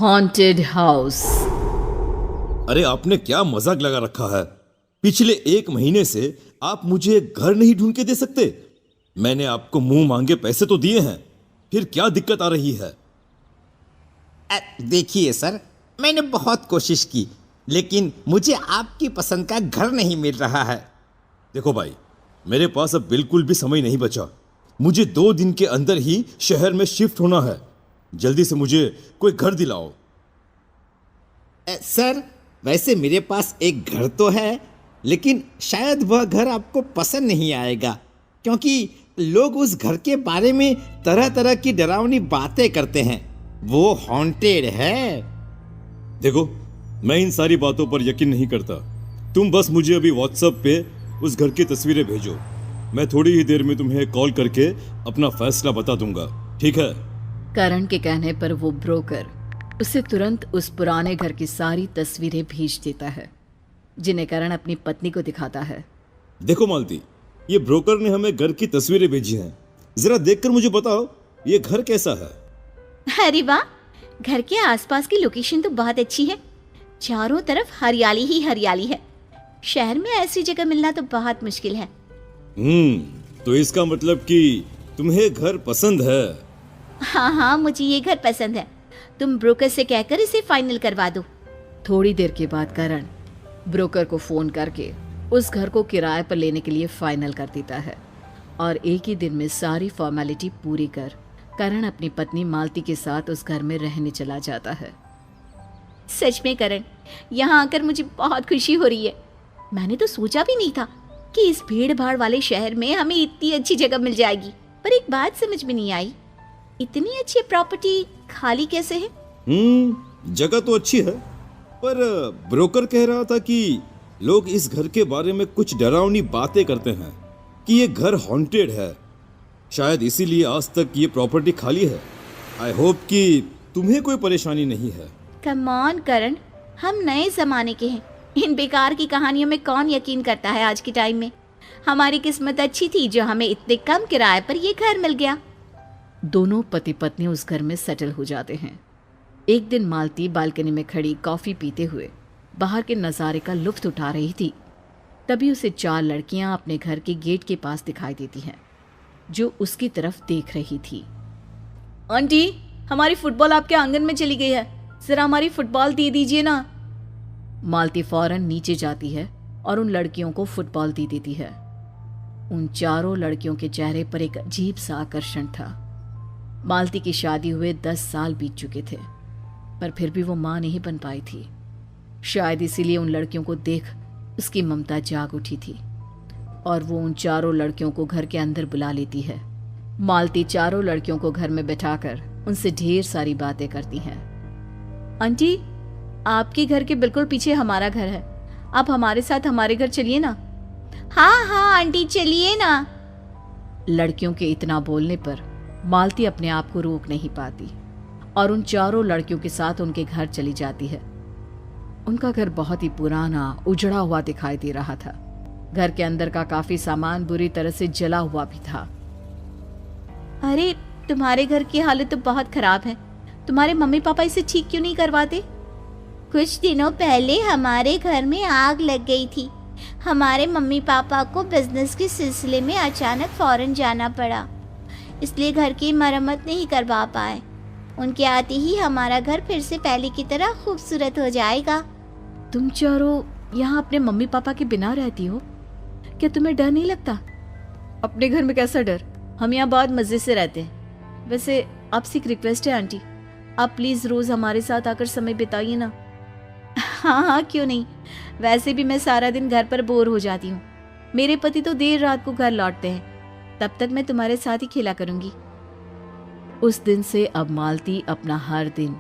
Haunted house. अरे आपने क्या मजाक लगा रखा है। पिछले 1 महीने से आप मुझे एक घर नहीं ढूंढ के दे सकते। मैंने आपको मुंह मांगे पैसे तो दिए हैं, फिर क्या दिक्कत आ रही है? देखिए सर, मैंने बहुत कोशिश की लेकिन मुझे आपकी पसंद का घर नहीं मिल रहा है। देखो भाई, मेरे पास अब बिल्कुल भी समय नहीं बचा। मुझे 2 दिन के अंदर ही शहर में शिफ्ट होना है। जल्दी से मुझे कोई घर दिलाओ। सर, वैसे मेरे पास एक घर तो है, लेकिन शायद वह घर आपको पसंद नहीं आएगा, क्योंकि लोग उस घर के बारे में तरह तरह की डरावनी बातें करते हैं। वो हॉन्टेड है। देखो, मैं इन सारी बातों पर यकीन नहीं करता। तुम बस मुझे अभी व्हाट्सएप पे उस घर की तस्वीरें भेजो। मैं थोड़ी ही देर में तुम्हें कॉल करके अपना फैसला बता दूंगा, ठीक है? करण के कहने पर वो ब्रोकर उसे तुरंत उस पुराने घर की सारी तस्वीरें भेज देता है, जिन्हें करण अपनी पत्नी को दिखाता है। देखो मालती, ये ब्रोकर ने हमें घर की तस्वीरें भेजी हैं। जरा देखकर मुझे बताओ, ये घर कैसा है? अरे वाह, घर के आसपास की लोकेशन तो बहुत अच्छी है। चारों तरफ हरियाली ही हरियाली है। शहर में ऐसी जगह मिलना तो बहुत मुश्किल है। तो इसका मतलब कि तुम्हें घर पसंद है? हाँ, मुझे ये घर पसंद है। तुम ब्रोकर से कहकर इसे फाइनल करवा दो। थोड़ी देर के बाद करण ब्रोकर को फोन करके उस घर को किराए पर लेने के लिए फाइनल कर देता है और एक ही दिन में सारी फॉर्मेलिटी पूरी कर करण अपनी पत्नी मालती के साथ उस घर में रहने चला जाता है। सच में करण, यहाँ आकर मुझे बहुत खुशी हो रही है। मैंने तो सोचा भी नहीं था कि इस भीड़ भाड़ वाले शहर में हमें इतनी अच्छी जगह मिल जाएगी। पर एक बात समझ में नहीं आई, इतनी अच्छी प्रॉपर्टी खाली कैसे है? जगह तो अच्छी है, पर ब्रोकर कह रहा था कि लोग इस घर के बारे में कुछ डरावनी बातें करते हैं कि ये घर हॉन्टेड है। शायद इसीलिए आज तक ये प्रॉपर्टी खाली है। आई होप कि तुम्हें कोई परेशानी नहीं है। कम ऑन करण, हम नए जमाने के हैं। इन बेकार की कहानियों में कौन यकीन करता है आज के टाइम में। हमारी किस्मत अच्छी थी जो हमें इतने कम किराए पर ये घर मिल गया। दोनों पति पत्नी उस घर में सेटल हो जाते हैं। एक दिन मालती बालकनी में खड़ी कॉफी पीते हुए बाहर के नज़ारे का लुत्फ उठा रही थी। तभी उसे 4 लड़कियां अपने घर के गेट के पास दिखाई देती हैं, जो उसकी तरफ देख रही थी। आंटी, हमारी फुटबॉल आपके आंगन में चली गई है, जरा हमारी फुटबॉल दे दीजिए ना। मालती फौरन नीचे जाती है और उन लड़कियों को फुटबॉल दे देती है। उन चारों लड़कियों के चेहरे पर एक अजीब सा आकर्षण था। मालती की शादी हुए 10 साल बीत चुके थे, पर फिर भी वो मां नहीं बन पाई थी। शायद इसीलिए उन लड़कियों को देख उसकी ममता जाग उठी थी और वो उन चारों लड़कियों को घर के अंदर बुला लेती है। मालती चारों लड़कियों को घर में बैठाकर उनसे ढेर सारी बातें करती हैं। आंटी, आपके घर के बिल्कुल पीछे हमारा घर है, आप हमारे साथ हमारे घर चलिए ना। हाँ आंटी, चलिए ना। लड़कियों के इतना बोलने पर मालती अपने आप को रोक नहीं पाती और उन चारों लड़कियों के साथ उनके घर चली जाती है। उनका घर बहुत ही पुराना उजड़ा हुआ दिखाई दे रहा था। घर के अंदर का काफी सामान बुरी तरह से जला हुआ भी था। अरे, तुम्हारे घर की हालत तो बहुत खराब है। तुम्हारे मम्मी पापा इसे ठीक क्यों नहीं करवाते? कुछ दिनों पहले हमारे घर में आग लग गई थी। हमारे मम्मी पापा को बिजनेस के सिलसिले में अचानक फॉरेन जाना पड़ा, इसलिए घर की मरम्मत नहीं करवा पाए। उनके आते ही हमारा घर फिर से पहले की तरह खूबसूरत हो जाएगा। तुम चारों यहाँ अपने मम्मी पापा के बिना रहती हो? क्या तुम्हें डर नहीं लगता? अपने घर में कैसा डर, हम यहाँ बहुत मजे से रहते हैं। वैसे आपसे एक रिक्वेस्ट है आंटी, आप प्लीज रोज हमारे साथ आकर समय बिताइए ना। हाँ, क्यों नहीं। वैसे भी मैं सारा दिन घर पर बोर हो जाती हूँ। मेरे पति तो देर रात को घर लौटते हैं, तब तक मैं तुम्हारे साथ ही खेला करूंगी। उस दिन से अब मालती अपना हर दिन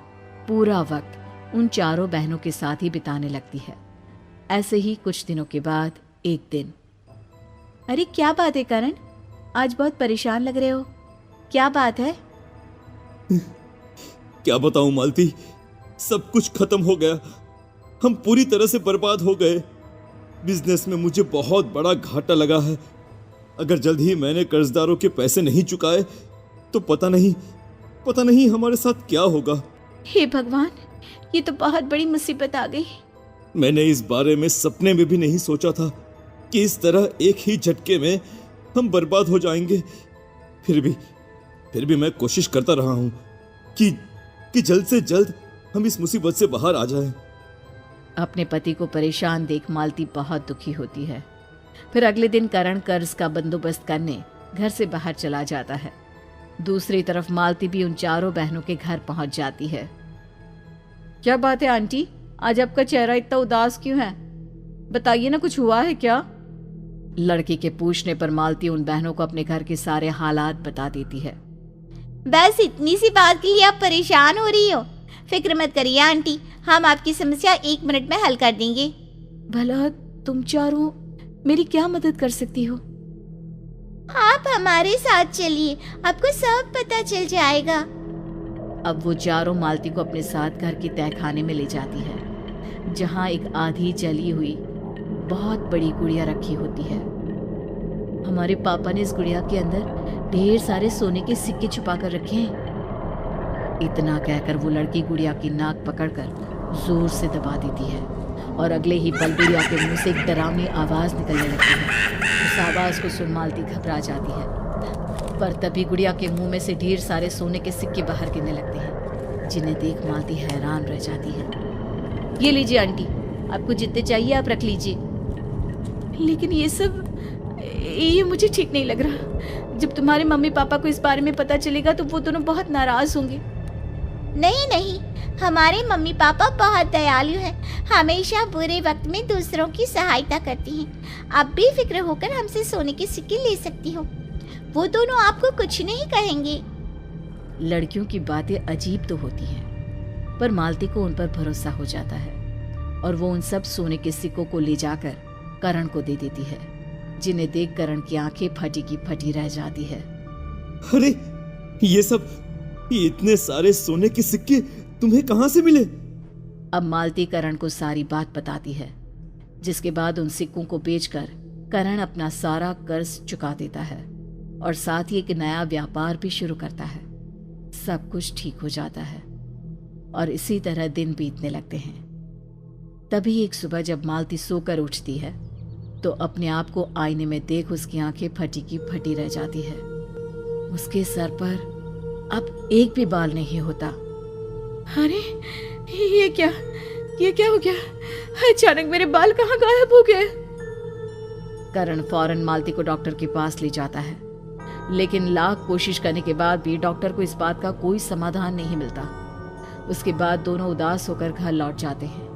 पूरा वक्त उन चारों बहनों के साथ ही बिताने लगती है। ऐसे ही कुछ दिनों के बाद एक दिन। अरे क्या बात है करण, आज बहुत परेशान लग रहे हो, क्या बात है? क्या बताऊं मालती, सब कुछ खत्म हो गया। हम पूरी तरह से बर्बाद हो गए। बिजनेस में मुझे बहुत बड़ा घाटा लगा है। अगर जल्द ही मैंने कर्जदारों के पैसे नहीं चुकाए तो पता नहीं हमारे साथ क्या होगा। हे भगवान, ये तो बहुत बड़ी मुसीबत आ गई। मैंने इस बारे में सपने में भी नहीं सोचा था कि इस तरह एक ही झटके में हम बर्बाद हो जाएंगे। फिर भी मैं कोशिश करता रहा हूं कि जल्द से जल्द हम इस मुसीबत से बाहर आ जाएं। अपने पति को परेशान देख मालती बहुत दुखी होती है। फिर अगले दिन करण कर्ज का बंदोबस्त करने घर से बाहर चला जाता है। दूसरी तरफ मालती भी उन चारों बहनों के घर पहुंच जाती है। क्या बात है आंटी, आज आपका चेहरा इतना उदास क्यों है? बताइए ना, कुछ हुआ है क्या? लड़की के पूछने पर मालती उन बहनों को अपने घर के सारे हालात बता देती है। बस इतनी सी बात के लिए आप परेशान हो रही हो? फिक्र मत करिए आंटी, हम आपकी समस्या 1 मिनट में हल कर देंगे। भला तुम चारों मेरी क्या मदद कर सकती हो? आप हमारे साथ चलिए, आपको सब पता चल जाएगा। अब वो चारों मालती को अपने साथ घर की तहखाने में ले जाती है, जहाँ एक आधी जली हुई बहुत बड़ी गुड़िया रखी होती है। हमारे पापा ने इस गुड़िया के अंदर ढेर सारे सोने के सिक्के छुपा कर रखे हैं। इतना कहकर वो लड़की गुड़िया की नाक पकड़कर जोर से दबा देती है और अगले ही पल गुड़िया के मुंह से एक डरावनी आवाज निकलने लगती है। उस आवाज को सुन मालती घबरा जाती है, पर तभी गुड़िया के मुंह में से ढेर सारे सोने के सिक्के बाहर गिरने लगते हैं, जिन्हें देख मालती हैरान रह जाती है। ये लीजिए आंटी, आपको जितने चाहिए आप रख लीजिए। लेकिन ये मुझे ठीक नहीं लग रहा। जब तुम्हारे मम्मी पापा को इस बारे में पता चलेगा तो वो दोनों बहुत नाराज होंगे। नहीं नहीं, हमारे मम्मी पापा बहुत दयालु हैं, हमेशा बुरे वक्त में दूसरों की सहायता करती हैं। आप बेफिक्र होकर हमसे सोने के सिक्के ले सकती हो, वो दोनों आपको कुछ नहीं कहेंगे। लड़कियों की बातें अजीब तो होती हैं, पर मालती को उन पर भरोसा हो जाता है और वो उन सब सोने के सिक्कों को ले जाकर करण को दे देती है, जिन्हें देख करण की आंखें फटी की फटी रह जाती है। अरे ये इतने सारे सोने के सिक्के तुम्हें कहां से मिले? अब मालती करण को सारी बात बताती है, जिसके बाद उन सिक्कों को बेचकर करण अपना सारा कर्ज चुका देता है और साथ ही एक नया व्यापार भी शुरू करता है। सब कुछ ठीक हो जाता है और इसी तरह दिन बीतने लगते हैं। तभी एक सुबह जब मालती सोकर उठती है तो अपने आप को आईने में देख उसकी आंखें फटी की फटी रह जाती है। उसके सर पर अब एक भी बाल नहीं होता। अरे ये क्या हो गया? अचानक मेरे बाल कहाँ गायब हो गए? करण फौरन मालती को डॉक्टर के पास ले जाता है, लेकिन लाख कोशिश करने के बाद भी डॉक्टर को इस बात का कोई समाधान नहीं मिलता। उसके बाद दोनों उदास होकर घर लौट जाते हैं।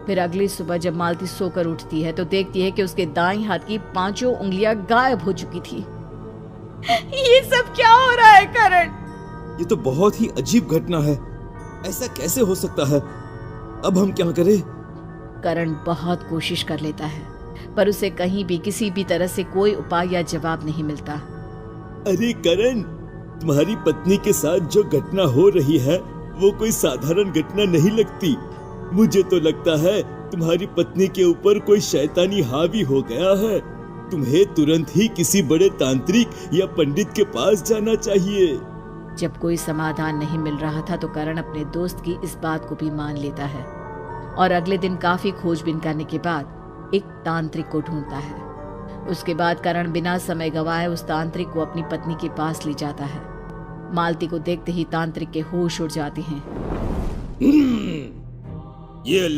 फिर अगली सुबह जब मालती सोकर उठती है तो देखती है कि उसके दाईं हाथ की 5 उंगलियां गायब हो चुकी थी। ये सब क्या हो रहा है करण? ये तो बहुत ही अजीब घटना है, ऐसा कैसे हो सकता है? अब हम क्या करें? करण बहुत कोशिश कर लेता है, पर उसे कहीं भी किसी भी तरह से कोई उपाय या जवाब नहीं मिलता। अरे करण, तुम्हारी पत्नी के साथ जो घटना हो रही है वो कोई साधारण घटना नहीं लगती। मुझे तो लगता है तुम्हारी पत्नी के ऊपर कोई शैतानी हावी हो गया है। तुम्हें तुरंत ही किसी बड़े तांत्रिक या पंडित के पास जाना चाहिए। जब कोई समाधान नहीं मिल रहा था तो करण अपने दोस्त की इस बात को भी मान लेता है और अगले दिन काफी खोजबीन करने के बाद एक तांत्रिक को ढूंढता है। उसके बाद करण बिना समय गवाए उस तांत्रिक को अपनी पत्नी के पास ले जाता है। मालती को देखते ही तांत्रिक के होश उड़ जाते हैं। ये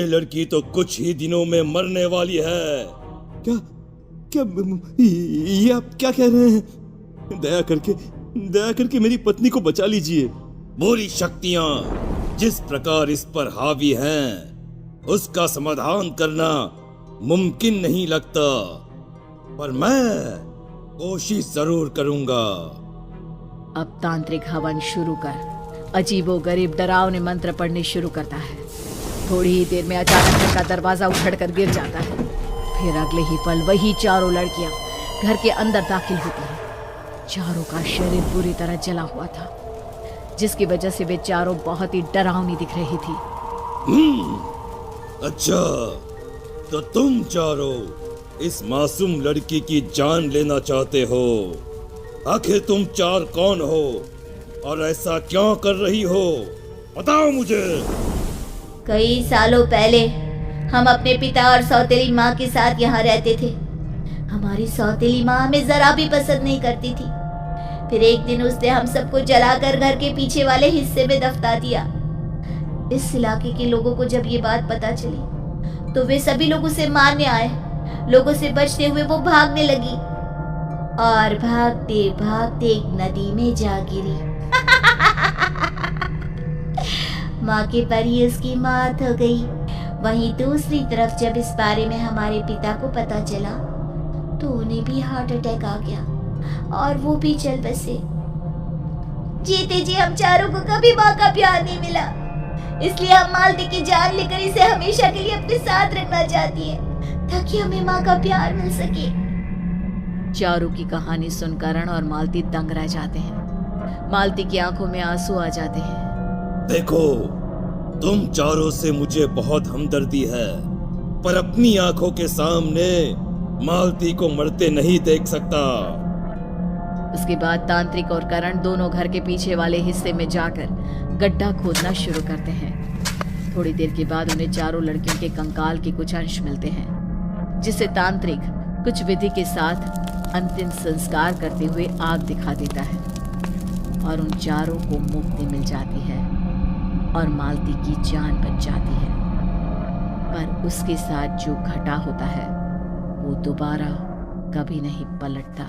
लड़की तो कुछ ही दिनों में मरने वाली है। क्या ये आप क्या कह रहे हैं? दया करके मेरी पत्नी को बचा लीजिए। बुरी शक्तियां जिस प्रकार इस पर हावी हैं, उसका समाधान करना मुमकिन नहीं लगता, पर मैं कोशिश जरूर करूंगा। अब तांत्रिक हवन शुरू कर अजीबोगरीब डरावने मंत्र पढ़ने शुरू करता है। थोड़ी ही देर में अचानक घर का दरवाजा उखड़कर गिर जाता है। फिर अगले ही पल वही चारों लड़कियां घर के अंदर दाखिल होती हैं। चारों का शरीर बुरी तरह जला हुआ था, जिसकी वजह से वे चारों बहुत ही डरावनी दिख रही थी। अच्छा, तो तुम चारों इस मासूम लड़की की जान लेना चाहते हो? आखिर तुम चार कौन हो और ऐसा क्यों कर रही हो? बताओ मुझे। कई सालों पहले हम अपने पिता और सौतेली माँ के साथ यहाँ रहते थे। हमारी सौतेली माँ हमें जरा भी पसंद नहीं करती थी। फिर एक दिन उसने हम सबको जलाकर घर के पीछे वाले हिस्से में दफना दिया। इस इलाके के लोगों को जब ये बात पता चली तो वे सभी लोग उसे मारने आए। लोगों से बचते हुए वो भागने लगी और भागते भागते एक नदी में जा गिरी। माँ के पर ही उसकी मौत हो गई। वहीं दूसरी तरफ जब इस बारे में हमारे पिता को पता चला तो उन्हें भी हार्ट अटैक आ गया और वो भी चल बसे। जीते जी हम चारों को कभी माँ का प्यार नहीं मिला, इसलिए हम मालती की जान लेकर इसे हमेशा के लिए अपने साथ रखना चाहती है ताकि हमें माँ का प्यार मिल सके। चारू की कहानी सुन करण और मालती दंग रह जाते हैं। मालती की आंखों में आंसू आ जाते हैं। देखो, तुम चारों से मुझे बहुत हमदर्दी है, पर अपनी आंखों के सामने मालती को मरते नहीं देख सकता। उसके बाद तांत्रिक और करण दोनों घर के पीछे वाले हिस्से में जाकर गड्ढा खोदना शुरू करते हैं। थोड़ी देर के बाद उन्हें चारों लड़कियों के कंकाल के कुछ अंश मिलते हैं, जिसे तांत्रिक कुछ विधि के साथ अंतिम संस्कार करते हुए आग दिखा देता है और उन चारों को मुक्ति मिल जाती है और मालती की जान बच जाती है। पर उसके साथ जो घटा होता है वो दोबारा कभी नहीं पलटता।